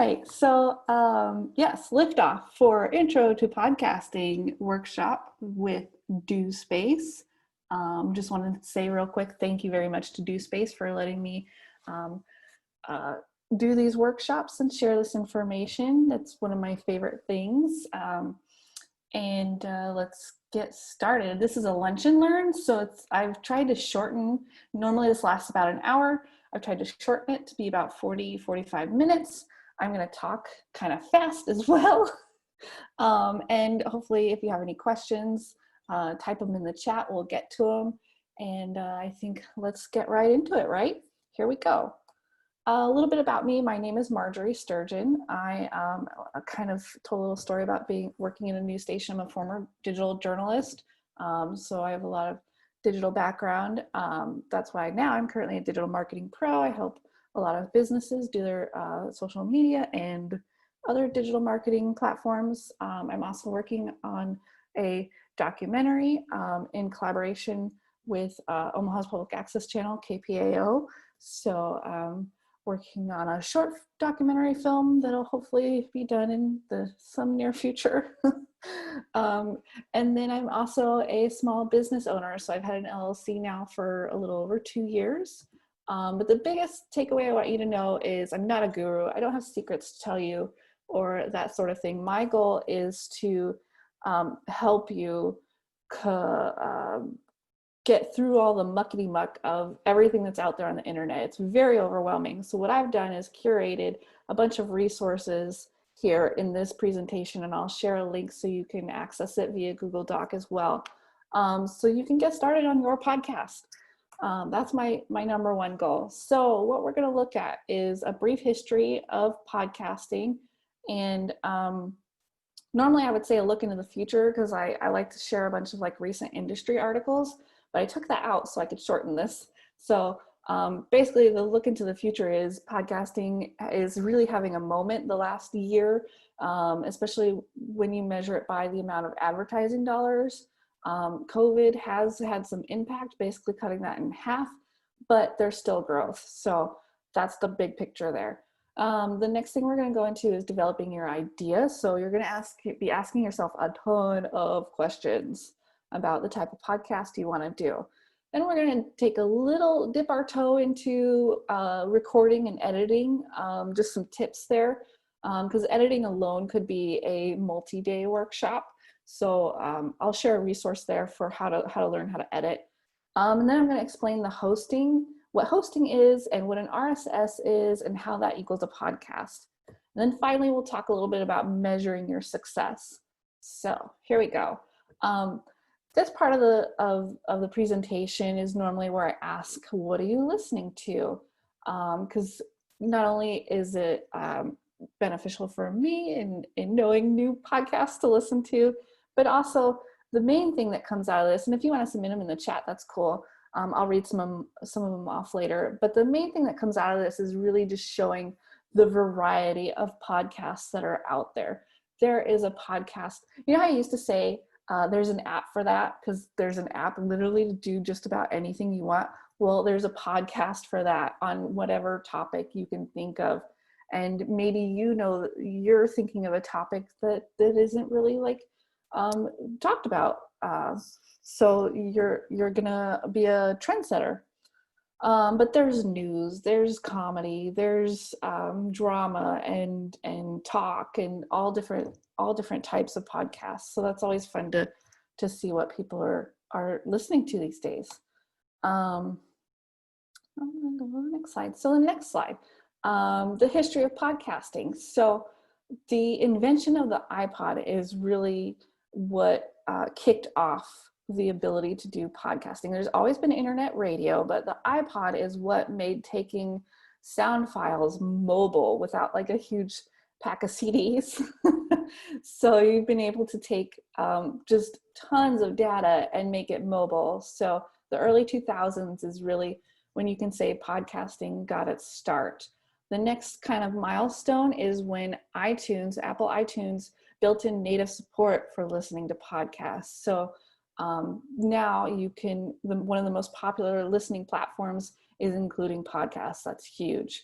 right. So, yes, liftoff for Intro to Podcasting workshop with Do Space. Just wanted to say real quick, thank you very much to Do Space for letting me um, uh, do these workshops and share this information. That's one of my favorite things. Let's get started. This is a lunch and learn, so I've tried to shorten. Normally this lasts about an hour. I've tried to shorten it to be about 45 minutes. I'm going to talk kind of fast as well. And hopefully if you have any questions, type them in the chat, we'll get to them. And I think let's get right into it, right? Here we go. A little bit about me. My name is Marjorie Sturgeon. I kind of told a little story about working in a news station. I'm a former digital journalist, so I have a lot of digital background. That's why now I'm currently a digital marketing pro. I help a lot of businesses do their social media and other digital marketing platforms. I'm also working on a documentary in collaboration with Omaha's Public Access Channel, KPAO. So working on a short documentary film that'll hopefully be done in some near future. And then I'm also a small business owner. So I've had an LLC now for a little over 2 years. But the biggest takeaway I want you to know is I'm not a guru. I don't have secrets to tell you or that sort of thing. My goal is to help you get through all the muckety muck of everything that's out there on the internet. It's very overwhelming. So what I've done is curated a bunch of resources here in this presentation, and I'll share a link so you can access it via Google Doc as well. So you can get started on your podcast. That's my number one goal. So what we're gonna look at is a brief history of podcasting. And normally I would say a look into the future because I like to share a bunch of like recent industry articles, but I took that out so I could shorten this. So basically the look into the future is podcasting is really having a moment the last year, especially when you measure it by the amount of advertising dollars. COVID has had some impact, basically cutting that in half, but there's still growth. So that's the big picture there. The next thing we're going to go into is developing your idea. So you're going to be asking yourself a ton of questions about the type of podcast you want to do. Then we're going to dip our toe into recording and editing, just some tips there, because editing alone could be a multi-day workshop. So I'll share a resource there for how to learn how to edit. And then I'm going to explain the hosting, what hosting is and what an RSS is and how that equals a podcast. And then finally, we'll talk a little bit about measuring your success. So here we go. This part of the presentation is normally where I ask, what are you listening to? Because not only is it beneficial for me in knowing new podcasts to listen to, but also the main thing that comes out of this, and if you want to submit them in the chat, that's cool. I'll read some of them off later. But the main thing that comes out of this is really just showing the variety of podcasts that are out there. There is a podcast. You know how I used to say there's an app for that because there's an app literally to do just about anything you want. Well, there's a podcast for that on whatever topic you can think of. And maybe you're thinking of a topic that isn't really like talked about. So you're gonna be a trendsetter. But there's news, there's comedy, there's drama and talk and all different types of podcasts. So that's always fun to see what people are listening to these days. I'm gonna go to the next slide. So the next slide, the history of podcasting. So the invention of the iPod is really what kicked off the ability to do podcasting. There's always been internet radio, but the iPod is what made taking sound files mobile without like a huge pack of CDs. So you've been able to take just tons of data and make it mobile. So the early 2000s is really when you can say podcasting got its start. The next kind of milestone is when Apple iTunes built in native support for listening to podcasts. So now you can, one of the most popular listening platforms is including podcasts. That's huge.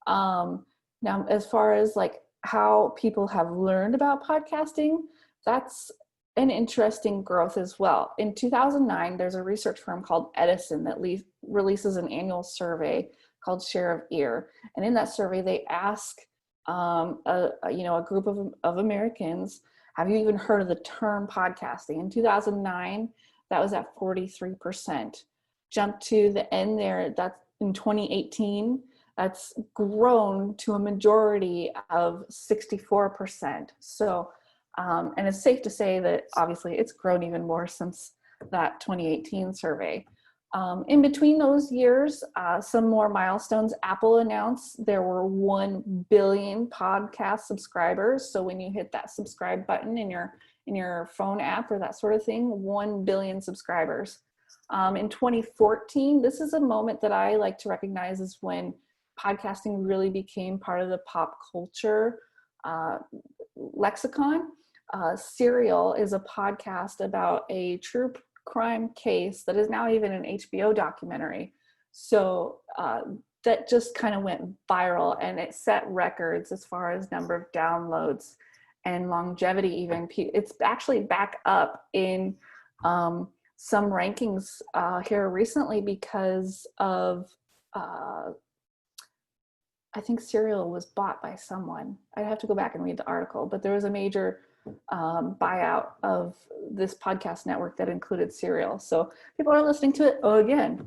Now, as far as like how people have learned about podcasting, that's an interesting growth as well. In 2009, there's a research firm called Edison that releases an annual survey called Share of Ear. And in that survey, they ask a group of Americans, have you even heard of the term podcasting? In 2009, that was at 43%. Jump to the end there, that's in 2018, that's grown to a majority of 64%. So, and it's safe to say that obviously it's grown even more since that 2018 survey. In between those years, some more milestones. Apple announced there were 1 billion podcast subscribers. So when you hit that subscribe button in your phone app or that sort of thing, 1 billion subscribers. In 2014, this is a moment that I like to recognize as when podcasting really became part of the pop culture lexicon. Serial is a podcast about a true crime case that is now even an HBO documentary. So that just kind of went viral, and it set records as far as number of downloads and longevity even. It's actually back up in some rankings here recently because of, I think Serial was bought by someone. I'd have to go back and read the article, but there was a major buyout of this podcast network that included Serial. So people are listening to it again.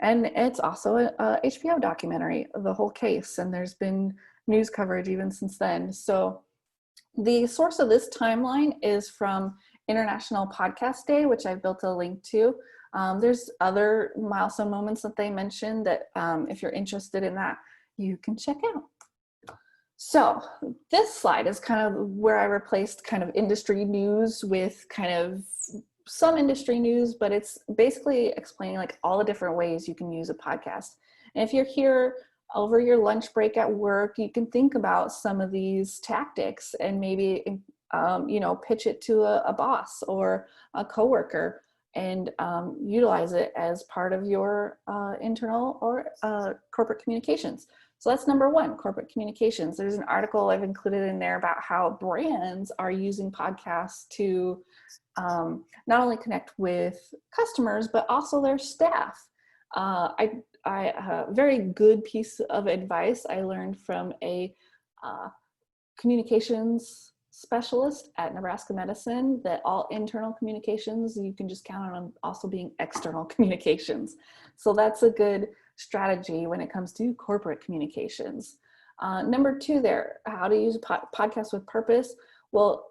And it's also a HBO documentary, the whole case. And there's been news coverage even since then. So the source of this timeline is from International Podcast Day, which I've built a link to. There's other milestone moments that they mentioned that if you're interested in that, you can check out. So this slide is kind of where I replaced kind of industry news with kind of some industry news, but it's basically explaining like all the different ways you can use a podcast. And if you're here over your lunch break at work, you can think about some of these tactics and maybe, pitch it to a boss or a coworker and utilize it as part of your internal or corporate communications. So that's number one, corporate communications. There's an article I've included in there about how brands are using podcasts to not only connect with customers, but also their staff. A very good piece of advice I learned from a communications specialist at Nebraska Medicine, that all internal communications, you can just count on them also being external communications. So that's a good strategy when it comes to corporate communications. Number two there, how to use a podcast with purpose. Well,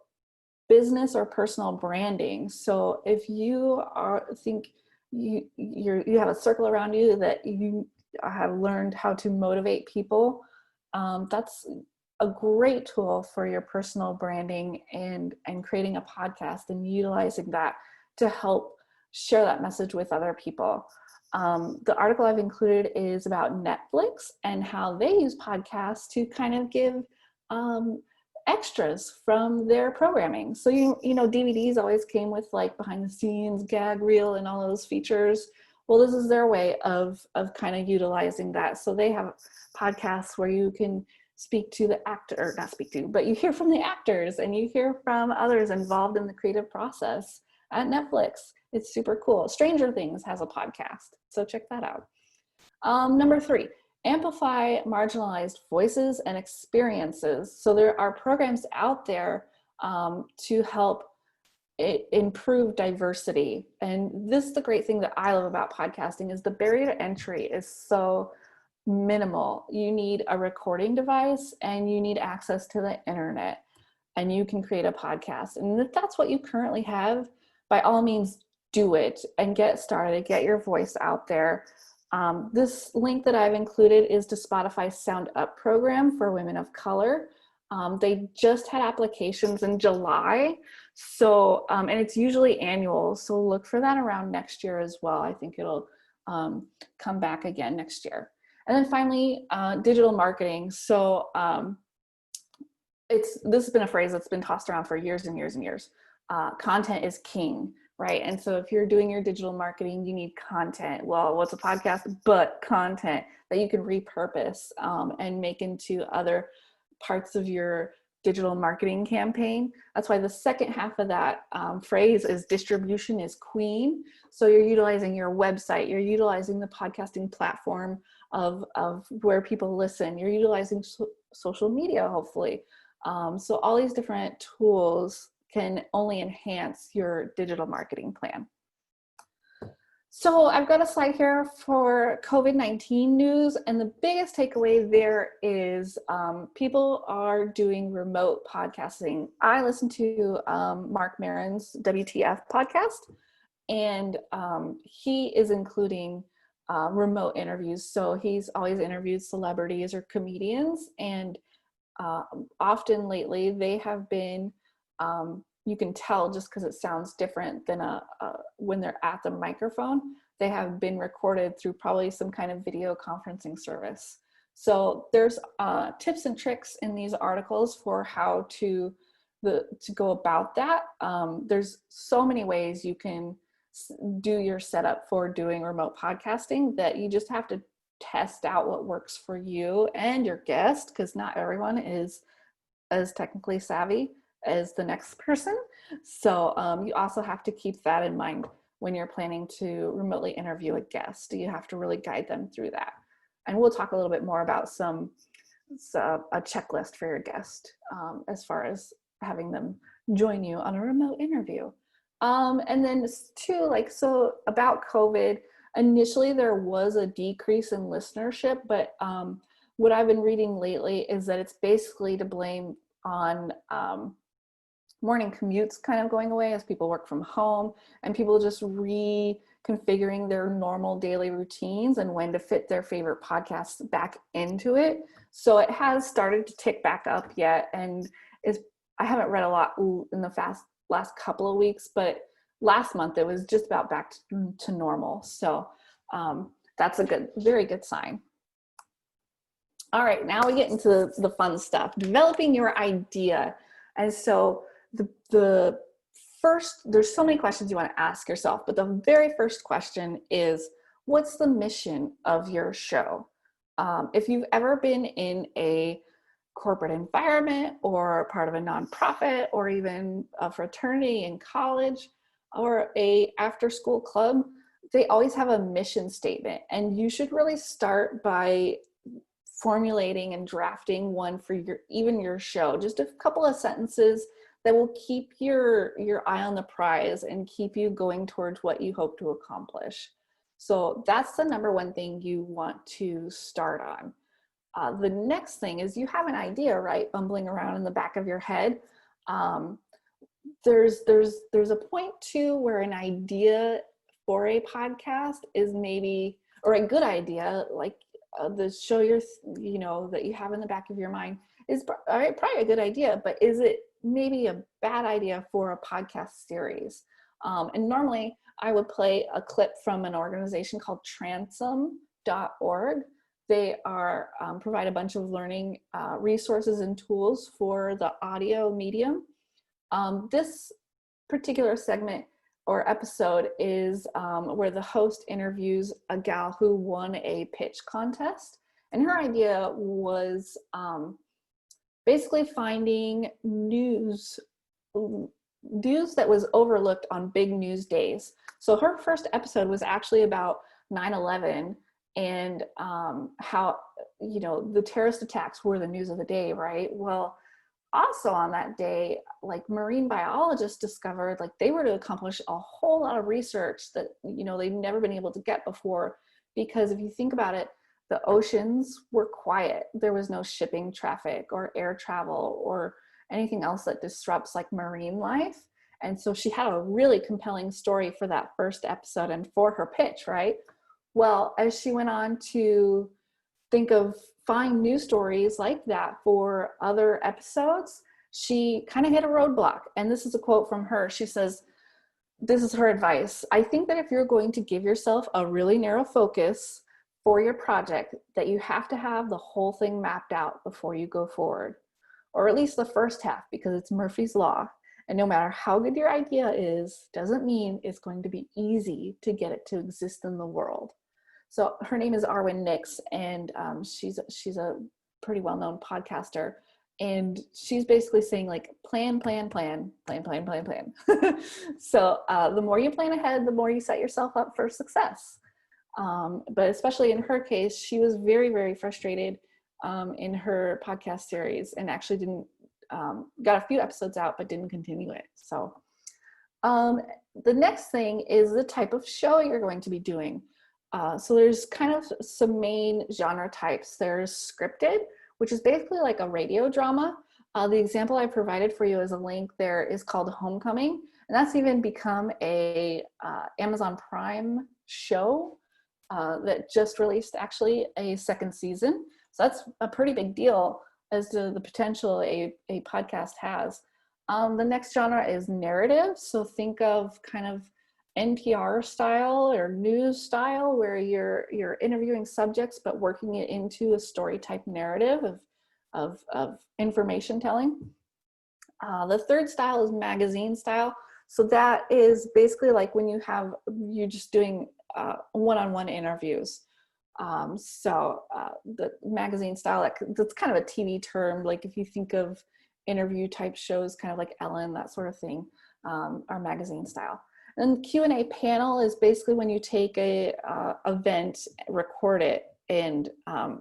business or personal branding. So if you think you have a circle around you that you have learned how to motivate people, that's a great tool for your personal branding and creating a podcast and utilizing that to help share that message with other people. The article I've included is about Netflix and how they use podcasts to kind of give extras from their programming. So, DVDs always came with like behind the scenes, gag reel, and all those features. Well, this is their way of kind of utilizing that. So they have podcasts where you can speak to the actor, or not speak to, but you hear from the actors and you hear from others involved in the creative process at Netflix. It's super cool. Stranger Things has a podcast, so check that out. Number three, amplify marginalized voices and experiences. So there are programs out there to help improve diversity. And this is the great thing that I love about podcasting is the barrier to entry is so minimal. You need a recording device and you need access to the internet, and you can create a podcast. And if that's what you currently have, by all means, do it and get started, get your voice out there. This link that I've included is to Spotify's Sound Up program for women of color. They just had applications in July. So, and it's usually annual. So look for that around next year as well. I think it'll come back again next year. And then finally, digital marketing. So this has been a phrase that's been tossed around for years and years and years. Content is king, right? And so if you're doing your digital marketing, you need content. Well, what's a podcast but content that you can repurpose and make into other parts of your digital marketing campaign. That's why the second half of that phrase is distribution is queen. So you're utilizing your website, you're utilizing the podcasting platform of where people listen, you're utilizing social media, hopefully. So all these different tools can only enhance your digital marketing plan. So I've got a slide here for COVID-19 news, and the biggest takeaway there is people are doing remote podcasting. I listen to Mark Maron's WTF podcast, and he is including remote interviews. So he's always interviewed celebrities or comedians, and often lately they have been you can tell just because it sounds different than when they're at the microphone, they have been recorded through probably some kind of video conferencing service. So there's tips and tricks in these articles for how to go about that. There's so many ways you can do your setup for doing remote podcasting that you just have to test out what works for you and your guest, because not everyone is as technically savvy as the next person. So you also have to keep that in mind when you're planning to remotely interview a guest. You have to really guide them through that. And we'll talk a little bit more about a checklist for your guest as far as having them join you on a remote interview. And then too, so about COVID, initially there was a decrease in listenership, but what I've been reading lately is that it's basically to blame on morning commutes kind of going away as people work from home and people just reconfiguring their normal daily routines and when to fit their favorite podcasts back into it. So it has started to tick back up yet, and I haven't read a lot in the last couple of weeks, but last month it was just about back to normal. So that's a very good sign. All right, now we get into the fun stuff, developing your idea. And so the first, there's so many questions you want to ask yourself, but the very first question is, what's the mission of your show? If you've ever been in a corporate environment or part of a nonprofit or even a fraternity in college or a after-school club, they always have a mission statement, and you should really start by formulating and drafting one for your show. Just a couple of sentences that will keep your eye on the prize and keep you going towards what you hope to accomplish. So that's the number one thing you want to start on. The next thing is you have an idea, right, bumbling around in the back of your head. There's a point too where an idea for a podcast is maybe, or a good idea, like the show that you have in the back of your mind is probably a good idea, but is it maybe a bad idea for a podcast series? And normally I would play a clip from an organization called transom.org. They provide a bunch of learning resources and tools for the audio medium. This particular segment or episode is where the host interviews a gal who won a pitch contest. And her idea was basically finding news that was overlooked on big news days. So her first episode was actually about 9/11 and how, the terrorist attacks were the news of the day, right? Well, also on that day, marine biologists discovered they were to accomplish a whole lot of research that, they've never been able to get before, because if you think about it, the oceans were quiet. There was no shipping traffic or air travel or anything else that disrupts marine life. And so she had a really compelling story for that first episode and for her pitch, right? Well, as she went on to find news stories like that for other episodes, she kind of hit a roadblock. And this is a quote from her. She says, this is her advice: "I think that if you're going to give yourself a really narrow focus for your project, that you have to have the whole thing mapped out before you go forward, or at least the first half, because it's Murphy's Law. And no matter how good your idea is, doesn't mean it's going to be easy to get it to exist in the world." So her name is Arwen Nix, and she's a pretty well-known podcaster. And she's basically saying like, plan. So the more you plan ahead, the more you set yourself up for success. But especially in her case, she was very, very frustrated in her podcast series, and actually didn't, got a few episodes out, but didn't continue it. So the next thing is the type of show you're going to be doing. So there's kind of some main genre types. There's scripted, which is basically like a radio drama. The example I provided for you as a link there is called Homecoming, and that's even become a Amazon Prime show that just released actually a second season. So that's a pretty big deal as to the potential a podcast has. The next genre is narrative. So think of kind of NPR style or news style, where you're interviewing subjects but working it into a story type narrative of information telling. The third style is magazine style. So that is basically like when you're just doing one-on-one interviews. The magazine style, that's kind of a TV term. Like if you think of interview type shows, kind of like Ellen, that sort of thing, are magazine style. And Q&A panel is basically when you take a event, record it, and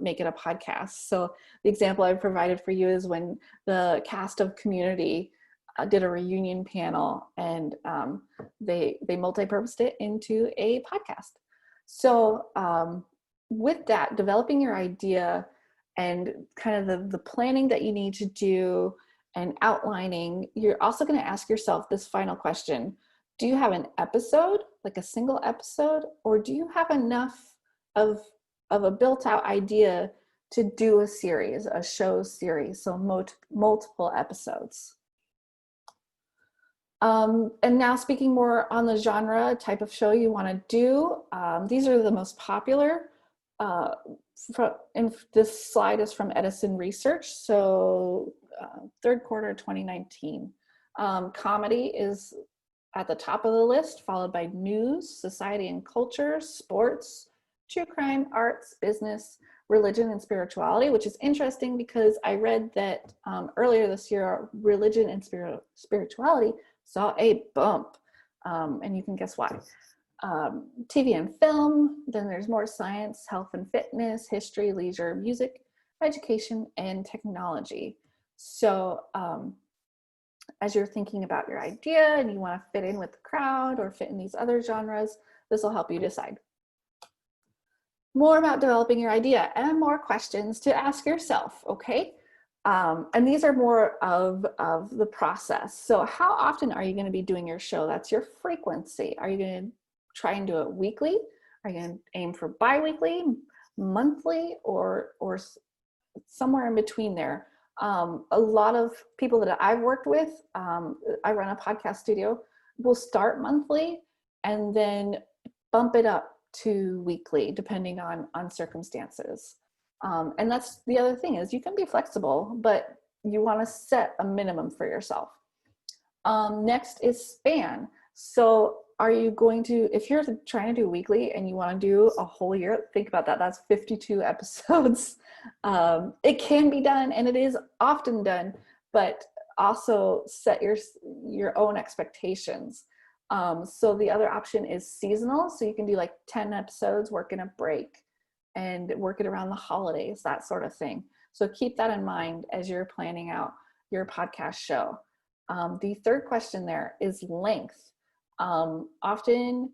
make it a podcast. So the example I provided for you is when the cast of Community did a reunion panel, and they multi-purposed it into a podcast. So with that, developing your idea and kind of the planning that you need to do and outlining, you're also going to ask yourself this final question. Do you have an episode, like a single episode, or do you have enough of a built out idea to do a series, a show series, so multiple episodes? And now speaking more on the genre type of show you want to do, these are the most popular. And this slide is from Edison Research, so third quarter 2019. Comedy is at the top of the list, followed by news, society and culture, sports, true crime, arts, business, religion, and spirituality, which is interesting because I read that earlier this year, religion and spirituality saw a bump, and you can guess why. TV and film, then there's more science, health and fitness, history, leisure, music, education, and technology. So as you're thinking about your idea and you want to fit in with the crowd or fit in these other genres, this will help you decide. More about developing your idea and more questions to ask yourself, okay? And these are more of the process. So how often are you going to be doing your show? That's your frequency. Are you going to try and do it weekly? Are you going to aim for bi-weekly, monthly, or somewhere in between there? A lot of people that I've worked with, I run a podcast studio, will start monthly and then bump it up to weekly, depending on circumstances. And that's the other thing, is you can be flexible, but you want to set a minimum for yourself. Next is span. So are you going to, if you're trying to do weekly and you want to do a whole year, think about that. That's 52 episodes. It can be done, and it is often done, but also set your own expectations. So the other option is seasonal. So you can do like 10 episodes, work in a break, and work it around the holidays, that sort of thing. So keep that in mind as you're planning out your podcast show. The third question there is length. Often,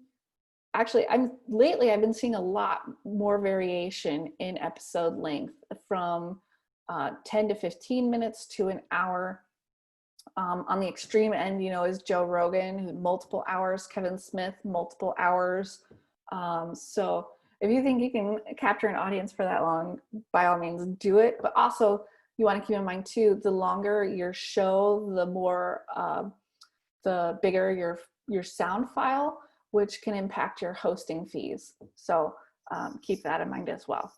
actually, lately I've been seeing a lot more variation in episode length, from 10 to 15 minutes to an hour. On the extreme end, is Joe Rogan, who multiple hours, Kevin Smith, multiple hours. So if you think you can capture an audience for that long, by all means do it. But also you want to keep in mind too, the longer your show, the more, the bigger your sound file, which can impact your hosting fees. So keep that in mind as well.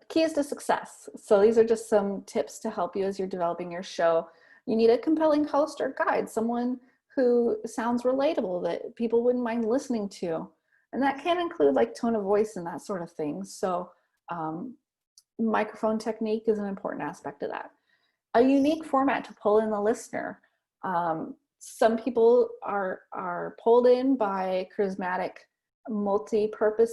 Keys to success. So these are just some tips to help you as you're developing your show. You need a compelling host or guide, someone who sounds relatable, that people wouldn't mind listening to. And that can include like tone of voice and that sort of thing. So microphone technique is an important aspect of that. A unique format to pull in the listener. Some people are pulled in by charismatic, multi-person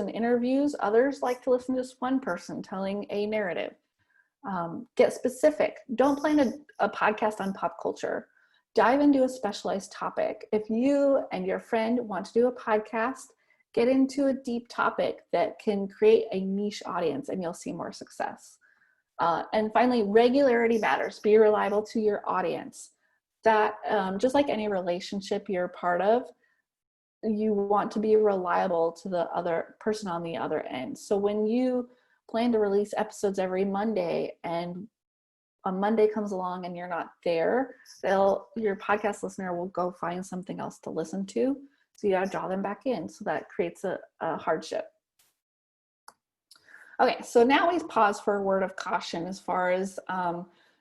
interviews. Others like to listen to just one person telling a narrative. Get specific. Don't plan a podcast on pop culture. Dive into a specialized topic. If you and your friend want to do a podcast, get into a deep topic that can create a niche audience, and you'll see more success. And finally, regularity matters. Be reliable to your audience. That just like any relationship you're part of, you want to be reliable to the other person on the other end. So when you plan to release episodes every Monday and a Monday comes along and you're not there, your podcast listener will go find something else to listen to. So you got to draw them back in. So that creates a hardship. Okay, so now we pause for a word of caution as far as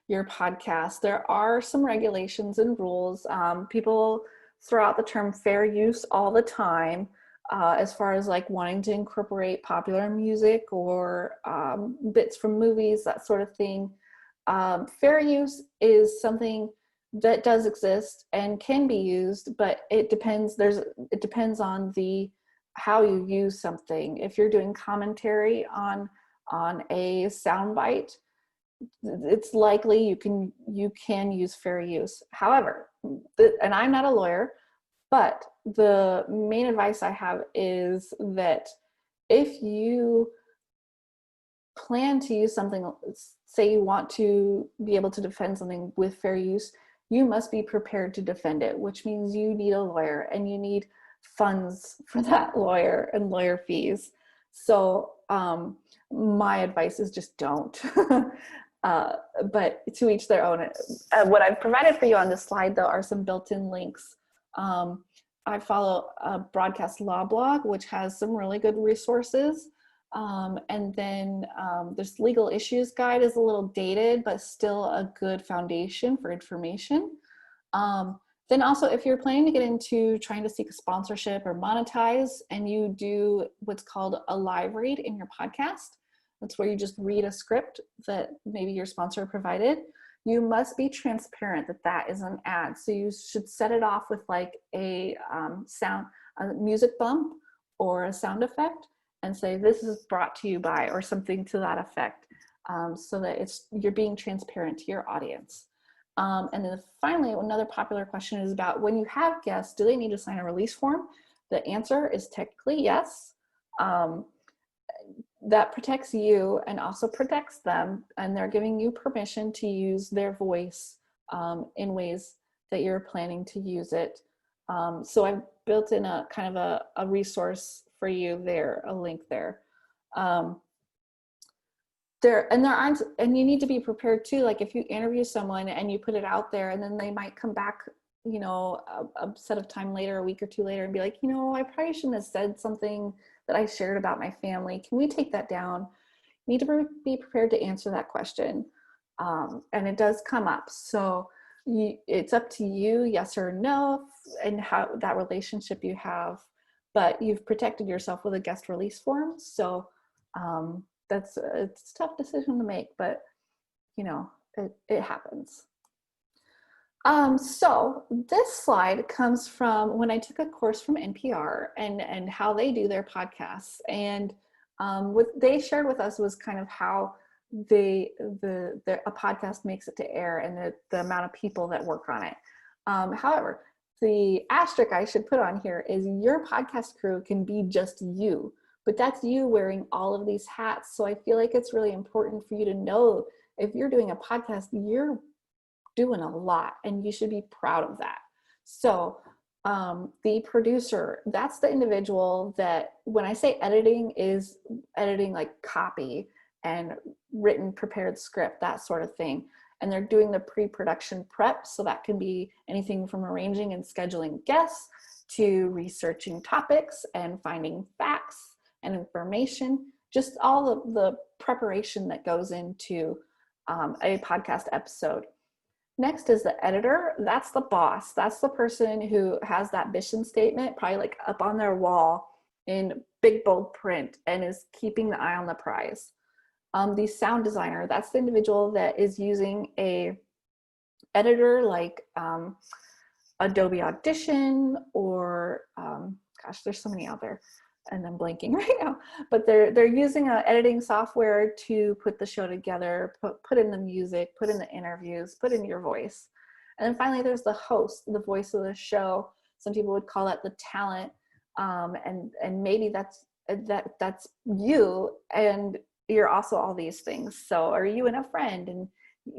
your podcast. There are some regulations and rules. People throw out the term fair use all the time as far as like wanting to incorporate popular music or bits from movies, that sort of thing. Fair use is something that does exist and can be used, but it depends. It depends on how you use something. If you're doing commentary on a soundbite, it's likely you can use fair use. However, and I'm not a lawyer, but the main advice I have is that if you plan to use something, say you want to be able to defend something with fair use, you must be prepared to defend it, which means you need a lawyer and you need funds for that lawyer and lawyer fees. So my advice is just don't. But to each their own. What I've provided for you on this slide, though, are some built-in links. I follow a broadcast law blog, which has some really good resources. And then this legal issues guide is a little dated, but still a good foundation for information. Then also, if you're planning to get into trying to seek a sponsorship or monetize, and you do what's called a live read in your podcast, that's where you just read a script that maybe your sponsor provided, you must be transparent that is an ad. So you should set it off with like a music bump or a sound effect and say, this is brought to you by, or something to that effect, so that you're being transparent to your audience. And then finally, another popular question is about when you have guests, do they need to sign a release form? The answer is technically yes. That protects you and also protects them, and they're giving you permission to use their voice in ways that you're planning to use it. So I've built in a kind of a resource for you there, a link there. And you need to be prepared too. Like if you interview someone and you put it out there, and then they might come back, a set of time later, a week or two later, and be like, I probably shouldn't have said something that I shared about my family. Can we take that down? You need to be prepared to answer that question. And it does come up. So it's up to you, yes or no, and how that relationship you have, but you've protected yourself with a guest release form. So it's a tough decision to make, but it happens. So this slide comes from when I took a course from NPR and how they do their podcasts. And what they shared with us was kind of how a podcast makes it to air and the amount of people that work on it. However, the asterisk I should put on here is your podcast crew can be just you, but that's you wearing all of these hats. So I feel like it's really important for you to know if you're doing a podcast, you're doing a lot and you should be proud of that. So the producer, that's the individual that, when I say editing, is editing like copy and written prepared script, that sort of thing. And they're doing the pre-production prep. So that can be anything from arranging and scheduling guests to researching topics and finding facts and information, just all of the preparation that goes into a podcast episode. Next is the editor. That's the boss. That's the person who has that mission statement, probably like up on their wall, in big bold print and is keeping the eye on the prize. The sound designer, that's the individual that is using a editor like Adobe Audition or gosh, there's so many out there and I'm blanking right now, but they're using editing software to put the show together, put in the music, put in the interviews, put in your voice. And then finally there's the host, the voice of the show. Some people would call that the talent, and maybe that's you, and you're also all these things. So are you and a friend, and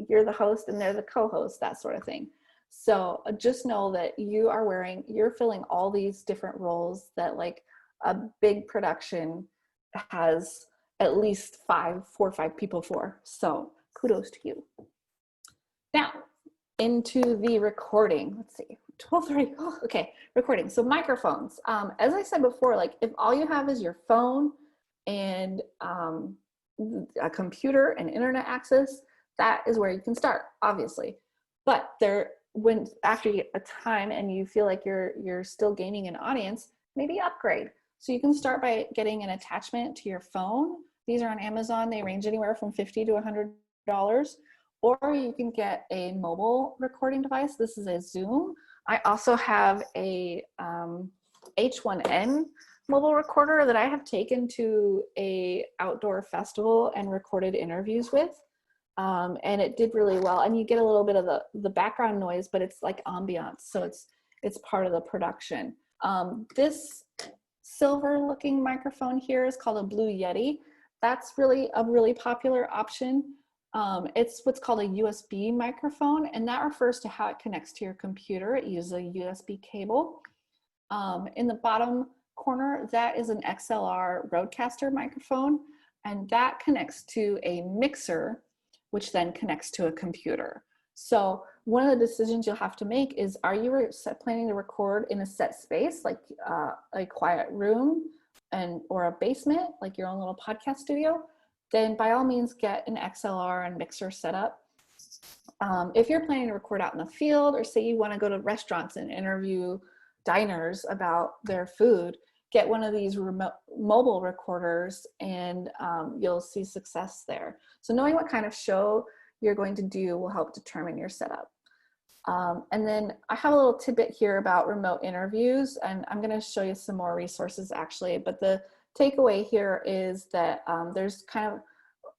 you're the host and they're the co-host, that sort of thing. So just know that you're filling all these different roles that like a big production has at least 4 or 5 people for. So kudos to you. Now into the recording. Let's see, 12:30. Oh, okay, recording. So microphones. As I said before, like if all you have is your phone and a computer and internet access, that is where you can start, obviously. But after you get a time and you feel like you're still gaining an audience, maybe upgrade. So you can start by getting an attachment to your phone. These are on Amazon. They range anywhere from $50 to $100. Or you can get a mobile recording device. This is a Zoom. I also have a H1N mobile recorder that I have taken to a outdoor festival and recorded interviews with. And it did really well. And you get a little bit of the background noise, but it's like ambiance. So it's part of the production. This silver looking microphone here is called a Blue Yeti. That's really a really popular option. It's what's called a USB microphone, and that refers to how it connects to your computer. It uses a USB cable. In the bottom corner, that is an XLR Rodecaster microphone, and that connects to a mixer, which then connects to a computer. So one of the decisions you'll have to make is, are you planning to record in a set space, like a quiet room or a basement, like your own little podcast studio? Then by all means get an XLR and mixer set up. If you're planning to record out in the field, or say you want to go to restaurants and interview diners about their food, get one of these remote mobile recorders, and you'll see success there. So knowing what kind of show you're going to do will help determine your setup. And then I have a little tidbit here about remote interviews, and I'm going to show you some more resources actually, but the takeaway here is that there's kind of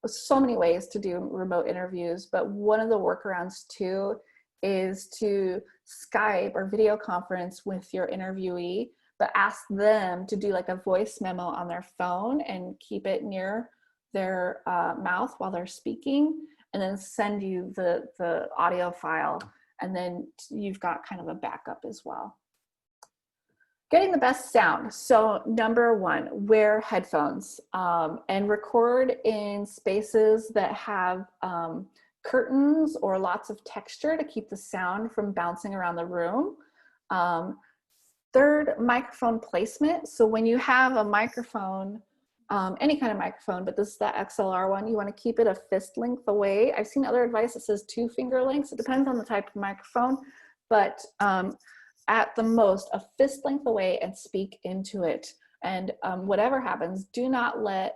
so many ways to do remote interviews, but one of the workarounds too is to Skype or video conference with your interviewee, but ask them to do like a voice memo on their phone and keep it near their mouth while they're speaking, and then send you the audio file, and then you've got kind of a backup as well. Getting the best sound. So number one, wear headphones and record in spaces that have curtains or lots of texture to keep the sound from bouncing around the room. Third, microphone placement. So when you have a microphone, any kind of microphone, but this is the XLR one, you want to keep it a fist length away. I've seen other advice that says 2 finger lengths. It depends on the type of microphone, but at the most a fist length away, and speak into it. And whatever happens, do not let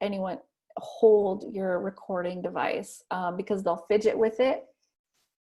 anyone hold your recording device because they'll fidget with it,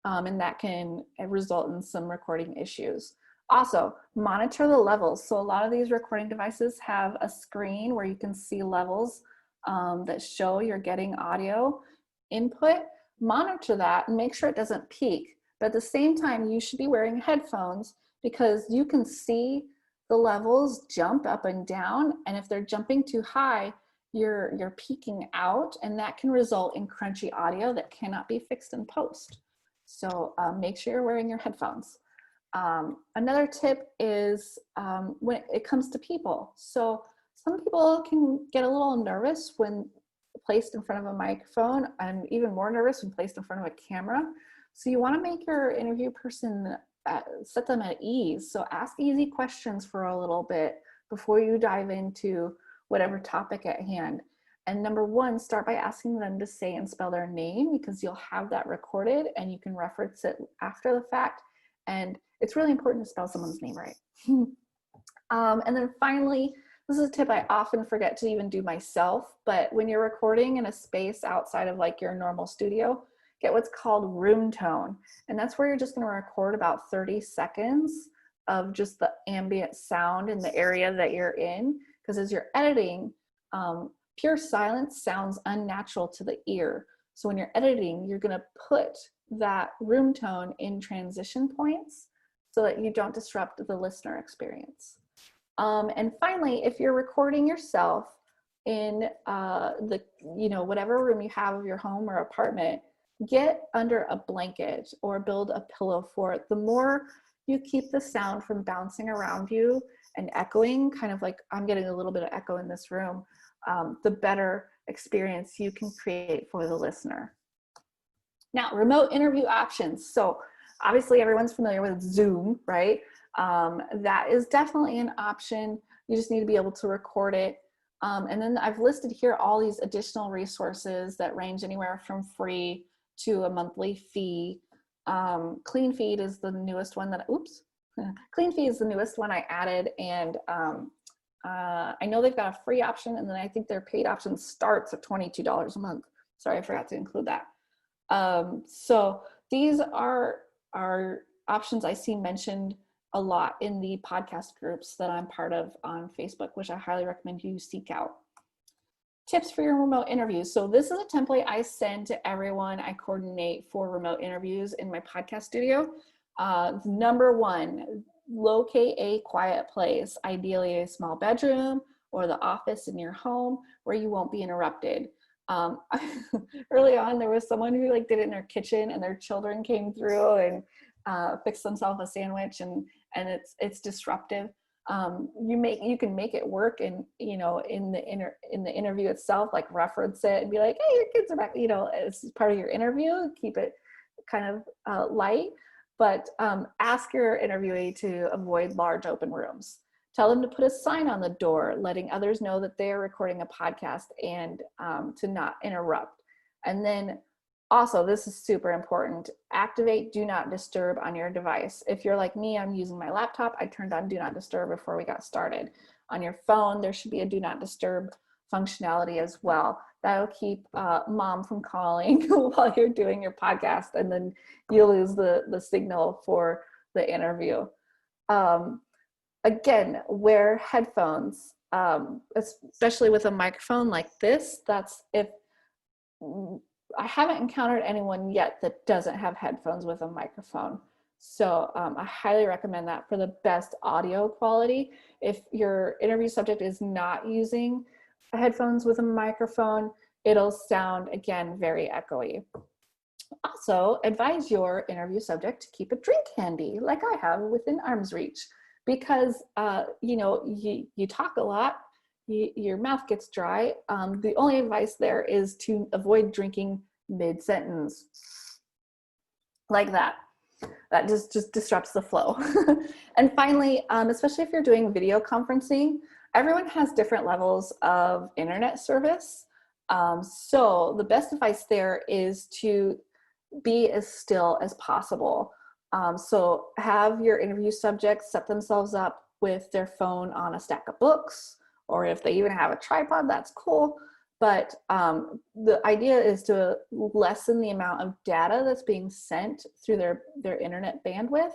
and that can result in some recording issues. Also, monitor the levels. So a lot of these recording devices have a screen where you can see levels that show you're getting audio input. Monitor that and make sure it doesn't peak. But at the same time, you should be wearing headphones because you can see the levels jump up and down. And if they're jumping too high, you're peaking out, and that can result in crunchy audio that cannot be fixed in post. So make sure you're wearing your headphones. Another tip is when it comes to people. So some people can get a little nervous when placed in front of a microphone, and even more nervous when placed in front of a camera. So you want to make your interview person, set them at ease. So ask easy questions for a little bit before you dive into whatever topic at hand. And number one, start by asking them to say and spell their name, because you'll have that recorded and you can reference it after the fact. And it's really important to spell someone's name right. And then finally, This is a tip I often forget to even do myself, but when you're recording in a space outside of like your normal studio, get what's called room tone. And that's where you're just going to record about 30 seconds of just the ambient sound in the area that you're in. Because as you're editing, pure silence sounds unnatural to the ear. So when you're editing, you're going to put that room tone in transition points so that you don't disrupt the listener experience. And finally, if you're recording yourself in whatever room you have of your home or apartment, get under a blanket or build a pillow for it. The more you keep the sound from bouncing around you and echoing, kind of like I'm getting a little bit of echo in this room, the better experience you can create for the listener. Now, remote interview options. So obviously everyone's familiar with Zoom, right? That is definitely an option. You just need to be able to record it. And then I've listed here all these additional resources that range anywhere from free to a monthly fee. Clean Feed is the newest one that, Clean Feed is the newest one I added. And I know they've got a free option, and then I think their paid option starts at $22 a month. Sorry, I forgot to include that. So these are options I see mentioned a lot in the podcast groups that I'm part of on Facebook, which I highly recommend you seek out. Tips for your remote interviews. So this is a template I send to everyone I coordinate for remote interviews in my podcast studio. Number one, locate a quiet place, ideally a small bedroom or the office in your home where you won't be interrupted. Early on, there was someone who did it in their kitchen, and their children came through and fixed themselves a sandwich, and it's disruptive. You can make it work, and in the interview itself, reference it and be like, hey, your kids are back, as part of your interview. Keep it kind of light, but ask your interviewee to avoid large open rooms. Tell them to put a sign on the door letting others know that they are recording a podcast, and to not interrupt. And then also, this is super important, activate Do Not Disturb on your device. If you're like me, I'm using my laptop, I turned on Do Not Disturb before we got started. On your phone, there should be a Do Not Disturb functionality as well. That'll keep mom from calling while you're doing your podcast, and then you lose the signal for the interview. Again, wear headphones, especially with a microphone like this. I haven't encountered anyone yet that doesn't have headphones with a microphone. So I highly recommend that for the best audio quality. If your interview subject is not using headphones with a microphone, it'll sound, again, very echoey. Also, advise your interview subject to keep a drink handy, like I have within arm's reach. Because you talk a lot, your mouth gets dry. The only advice there is to avoid drinking mid-sentence like that. That just disrupts the flow. And finally, especially if you're doing video conferencing, everyone has different levels of internet service. So the best advice there is to be as still as possible. So have your interview subjects set themselves up with their phone on a stack of books, or if they even have a tripod, that's cool. But the idea is to lessen the amount of data that's being sent through their internet bandwidth.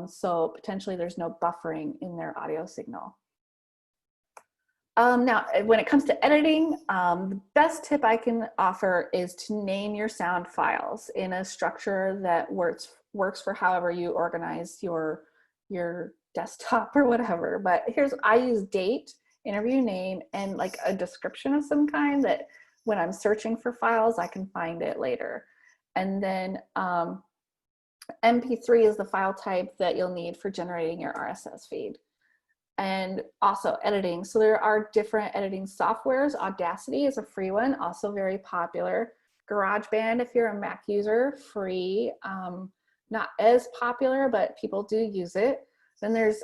So potentially there's no buffering in their audio signal. Now, when it comes to editing, the best tip I can offer is to name your sound files in a structure that works for however you organize your desktop or whatever. But I use date, interview name, and a description of some kind that when I'm searching for files, I can find it later. And then MP3 is the file type that you'll need for generating your RSS feed. And also editing. So there are different editing softwares. Audacity is a free one, also very popular. GarageBand, if you're a Mac user, free. Not as popular, but people do use it. Then there's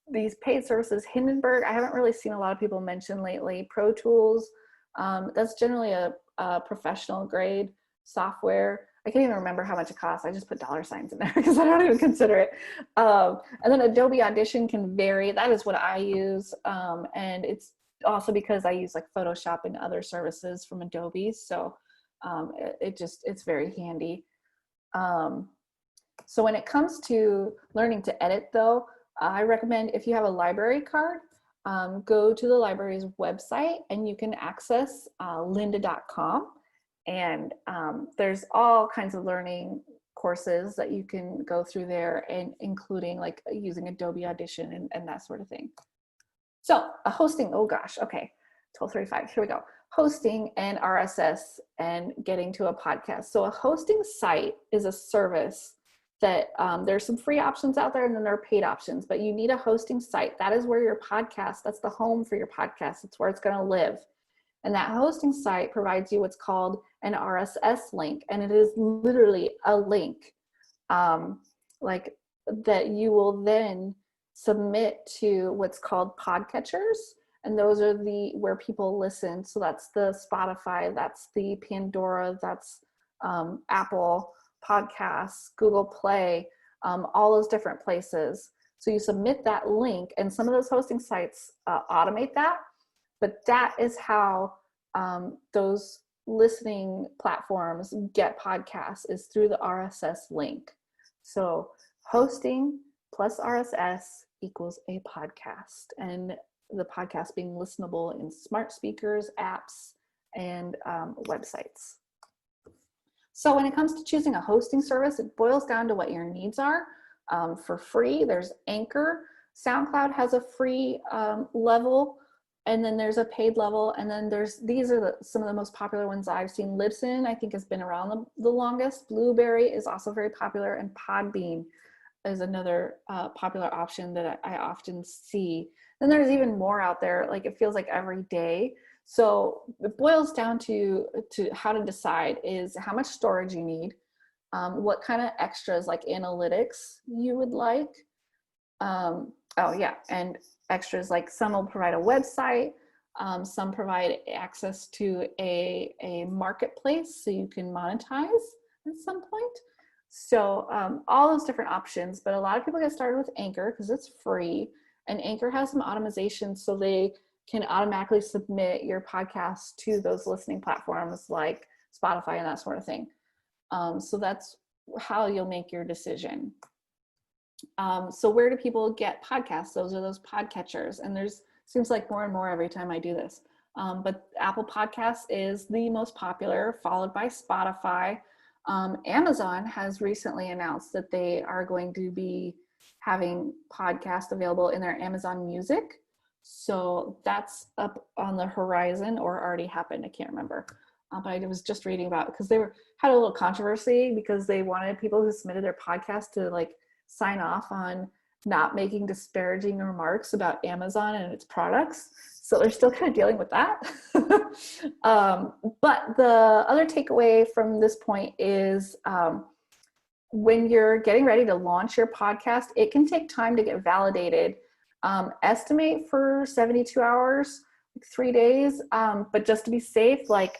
these paid services. Hindenburg, I haven't really seen a lot of people mention lately. Pro Tools, that's generally a professional grade software. I can't even remember how much it costs. I just put dollar signs in there because I don't even consider it. And then Adobe Audition can vary. That is what I use. And it's also because I use like Photoshop and other services from Adobe. So it's very handy. So when it comes to learning to edit though, I recommend if you have a library card, go to the library's website and you can access lynda.com. And there's all kinds of learning courses that you can go through there, and including like using Adobe Audition and that sort of thing. So a hosting, oh gosh, okay, 12:35, here we go. Hosting and RSS and getting to a podcast. So a hosting site is a service that there's some free options out there and then there are paid options, but you need a hosting site. That is where your podcast, that's the home for your podcast. It's where it's gonna live. And that hosting site provides you what's called an RSS link. And it is literally a link like that you will then submit to what's called podcatchers. And those are where people listen. So that's the Spotify, that's the Pandora, that's Apple Podcasts, Google Play, all those different places. So you submit that link, and some of those hosting sites automate that. But that is how those listening platforms get podcasts, is through the RSS link. So hosting plus RSS equals a podcast, and the podcast being listenable in smart speakers, apps, and websites. So when it comes to choosing a hosting service, it boils down to what your needs are. For free, there's Anchor. SoundCloud has a free level, and then there's a paid level, and then these are some of the most popular ones I've seen. Libsyn, I think, has been around the longest. Blueberry is also very popular, and Podbean is another popular option that I often see. Then there's even more out there, like it feels like every day. So it boils down to how to decide is how much storage you need, what kind of extras like analytics you would like. Oh yeah, and extras like some will provide a website, some provide access to a marketplace so you can monetize at some point. So all those different options, but a lot of people get started with Anchor because it's free, and Anchor has some automation so they can automatically submit your podcast to those listening platforms like Spotify and that sort of thing. So that's how you'll make your decision. So where do people get podcasts? Those are those podcatchers, and seems like more and more every time I do this. But Apple Podcasts is the most popular, followed by Spotify. Amazon has recently announced that they are going to be having podcasts available in their Amazon Music. So that's up on the horizon, or already happened. I can't remember. But I was just reading about it because they had a little controversy because they wanted people who submitted their podcast to like sign off on not making disparaging remarks about Amazon and its products. So they're still kind of dealing with that. But the other takeaway from this point is when you're getting ready to launch your podcast, it can take time to get validated. Estimate for 72 hours, 3 days, but just to be safe, like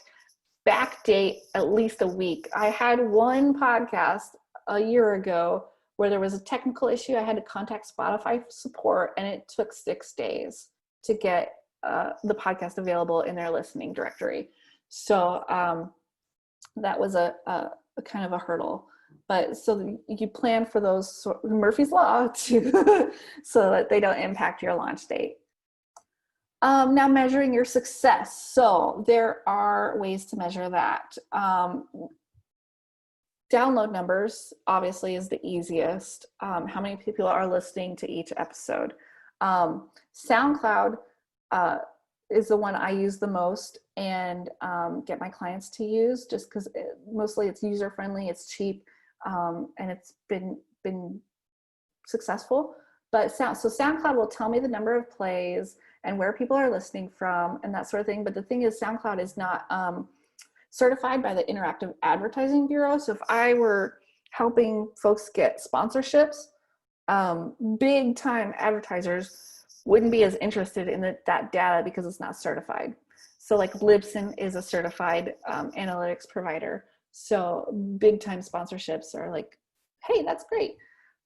backdate at least a week. I had one podcast a year ago where there was a technical issue. I had to contact Spotify support, and it took 6 days to get the podcast available in their listening directory. So that was a kind of a hurdle. But so you plan for those Murphy's Law to so that they don't impact your launch date. Now measuring your success. So there are ways to measure that. Download numbers obviously is the easiest. How many people are listening to each episode? SoundCloud is the one I use the most and get my clients to use, just because mostly it's user friendly, it's cheap, and it's been successful. But so SoundCloud will tell me the number of plays and where people are listening from and that sort of thing. But the thing is, SoundCloud is not certified by the Interactive Advertising Bureau. So if I were helping folks get sponsorships, big time advertisers wouldn't be as interested in that data because it's not certified. So like Libsyn is a certified analytics provider. So big time sponsorships are like, hey, that's great.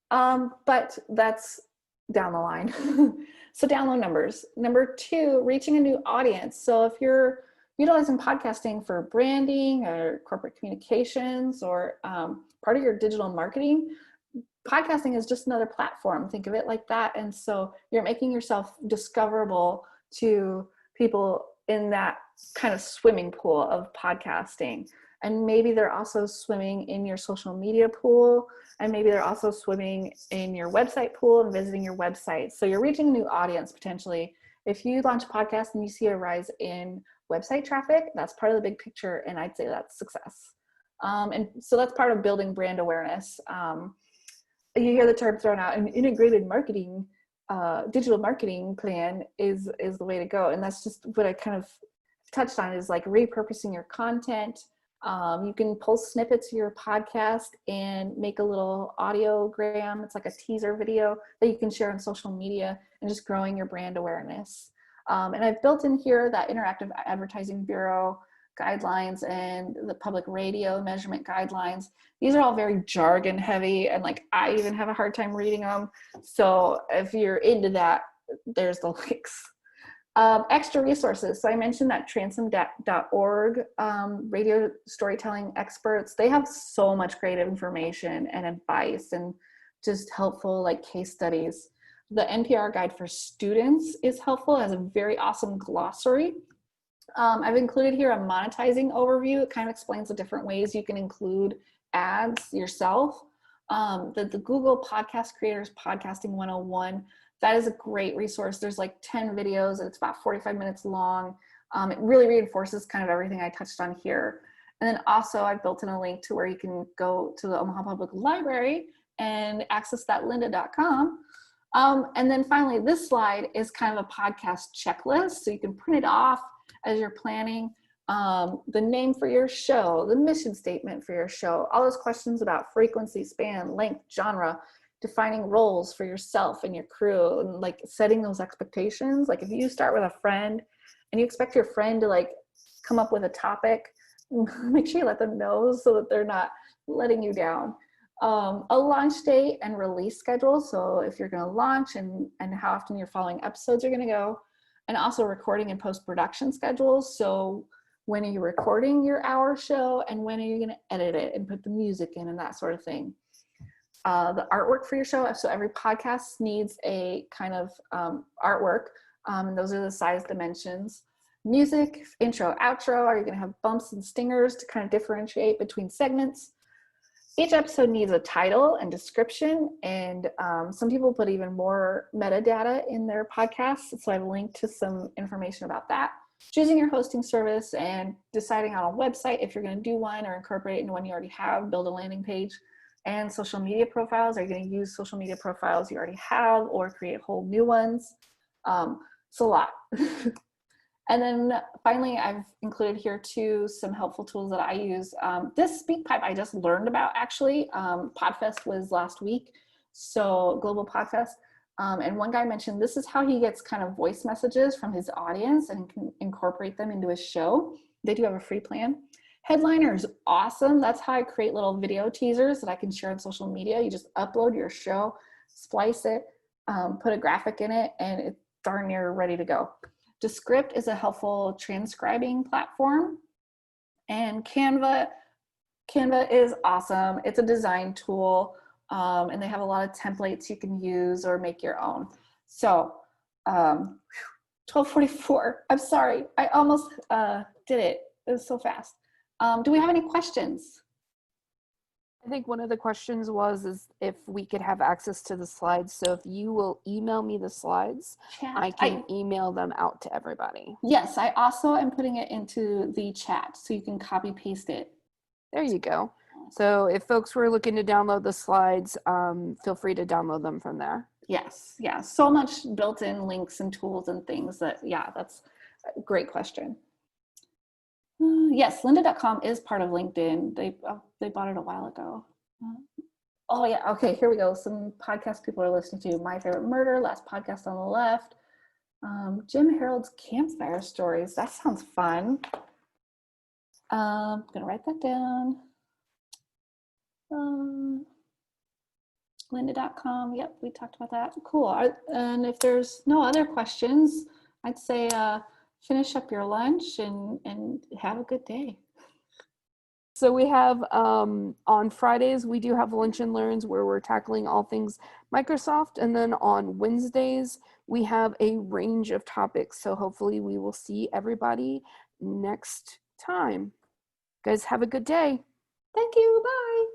But that's down the line. So download numbers. Number two, reaching a new audience. So if you're utilizing podcasting for branding or corporate communications or part of your digital marketing, podcasting is just another platform. Think of it like that. And so you're making yourself discoverable to people in that kind of swimming pool of podcasting. And maybe they're also swimming in your social media pool, and maybe they're also swimming in your website pool and visiting your website. So you're reaching a new audience potentially. If you launch a podcast and you see a rise in website traffic, that's part of the big picture, and I'd say that's success. And so that's part of building brand awareness. You hear the term thrown out, an integrated marketing, digital marketing plan is the way to go. And that's just what I kind of touched on, is like repurposing your content. You can pull snippets of your podcast and make a little audiogram. It's like a teaser video that you can share on social media, and just growing your brand awareness. And I've built in here that Interactive Advertising Bureau guidelines and the public radio measurement guidelines. These are all very jargon heavy, and like I even have a hard time reading them. So if you're into that, there's the links. Extra resources. So I mentioned that transom.org, radio storytelling experts, they have so much great information and advice and just helpful like case studies. The NPR Guide for Students is helpful, it has a very awesome glossary. I've included here a monetizing overview. It kind of explains the different ways you can include ads yourself. The Google Podcast Creators Podcasting 101, that is a great resource. There's like 10 videos, and it's about 45 minutes long. It really reinforces kind of everything I touched on here. And then also I've built in a link to where you can go to the Omaha Public Library and access that lynda.com. And then finally, this slide is kind of a podcast checklist. So you can print it off as you're planning. The name for your show, the mission statement for your show, all those questions about frequency, span, length, genre, defining roles for yourself and your crew, and like setting those expectations. Like if you start with a friend and you expect your friend to like come up with a topic, make sure you let them know so that they're not letting you down. A launch date and release schedule. So if you're going to launch and how often your following episodes are going to go, and also recording and post-production schedules. So when are you recording your hour show, and when are you going to edit it and put the music in and that sort of thing. The artwork for your show. So every podcast needs a kind of artwork, and those are the size dimensions. Music, intro, outro. Are you going to have bumps and stingers to kind of differentiate between segments? Each episode needs a title and description, and some people put even more metadata in their podcasts, so I've linked to some information about that. Choosing your hosting service and deciding on a website if you're going to do one or incorporate it into one you already have, build a landing page. And social media profiles. Are you going to use social media profiles you already have or create whole new ones? It's a lot. And then finally, I've included here too some helpful tools that I use. This SpeakPipe I just learned about actually. Podfest was last week, so Global Podfest. And one guy mentioned this is how he gets kind of voice messages from his audience and can incorporate them into his show. They do have a free plan. Headliner is awesome. That's how I create little video teasers that I can share on social media. You just upload your show, splice it, put a graphic in it, and it's darn near ready to go. Descript is a helpful transcribing platform. And Canva is awesome. It's a design tool, and they have a lot of templates you can use or make your own. So 12:44. I'm sorry. I almost did it. It was so fast. Do we have any questions? I think one of the questions is if we could have access to the slides. So if you will email me the slides, I can email them out to everybody. Yes, I also am putting it into the chat so you can copy paste it. There you go. So if folks were looking to download the slides, feel free to download them from there. Yes, yeah, so much built-in links and tools and things that, yeah, that's a great question. Yes, lynda.com is part of LinkedIn. They bought it a while ago. Oh yeah, okay, here we go. Some podcasts people are listening to. My Favorite Murder, Last Podcast on the Left. Jim Harold's Campfire Stories. That sounds fun. I'm gonna write that down. Lynda.com. Yep, we talked about that. Cool. And if there's no other questions, I'd say finish up your lunch and have a good day. So we have on Fridays, we do have Lunch and Learns where we're tackling all things Microsoft. And then on Wednesdays, we have a range of topics. So hopefully we will see everybody next time. Guys, have a good day. Thank you. Bye.